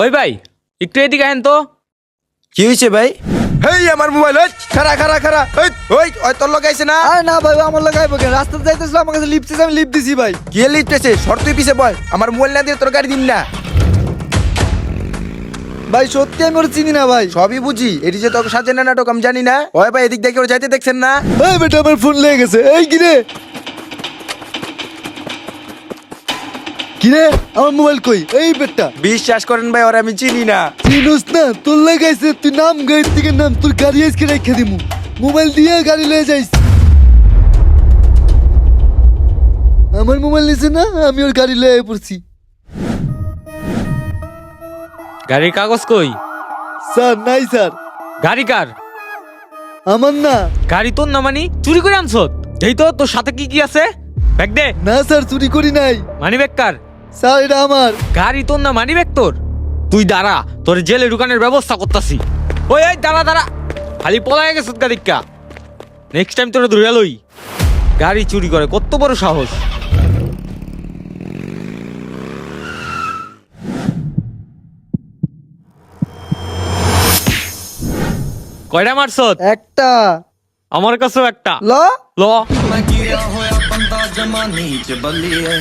ওই ভাই একটু এদিকে আহেন তো। কি হয়েছে ভাই? হেই আমার মোবাইল, ওই খারা খারা খারা, ওই ওই ওই তোর লাগাইছে না? আরে না ভাই, আমার লাগাইবো কেন? রাস্তাতে যাইতেছিল, আমার কাছে লিফট চেয়েছে, আমি লিফট দিছি ভাই। কে লিখতেছে? শর্ত তুই পিছে বল, আমার মোবাইল না দিয়ে তোর গাড়ি দিন না। ভাই সত্যি আমি ওরা চিনি না ভাই। সবই বুঝি, এটি যে তোকে সাজে না নাটক আমি জানি না। ওই ভাই এদিক দেখে ওরা যাইতে দেখছেন না? এই বেটা আমার ফোন লেগে গেছে। এই কিরে কিরে আমার মোবাইল কই? এই বেটা বিশ্বাস করেন ভাই, ওরা আমি চিনি না। চিনুস না? তোর লাগাইছে, তুই নাম গাড়ির থেকে নাম, তোর গাড়ি আজকে রেখে দিমু। মোবাইল দিয়ে গাড়ি লয়ে যাইস। আমার মোবাইল নিছে না, আমি ওর গাড়ি লয়ে পড়ছি। গাড়ির কাগজ কই? স্যার নাই স্যার। গাড়ি কার? আমার না। গাড়ি তোর না? মানি চুরি করে আনছত? এই তো তোর সাথে কি কি আছে? ব্যাগ দে। না স্যার, চুরি করি নাই। মানি ব্যাগ কার? স্যার এটা আমার। গাড়ি তোর না, মানি ব্যাগ তোর? তুই দাঁড়া, তোর জেলে ঢুকানোর ব্যবস্থা করতাছি। ওই এই দাঁড়া দাঁড়া, খালি পলায় গেছত গাদিকা। নেক্সট টাইম তোরা ধরে লই। গাড়ি চুরি করে, কত বড় সাহস! কয়টা মারছত? একটা। আমার কাছেও একটা। ল ল। ਮੈਂ ਕੀਆ ਹੋਇਆ ਬੰਦਾ ਜਮਾ ਨੀਚ ਬੱਲੀਏ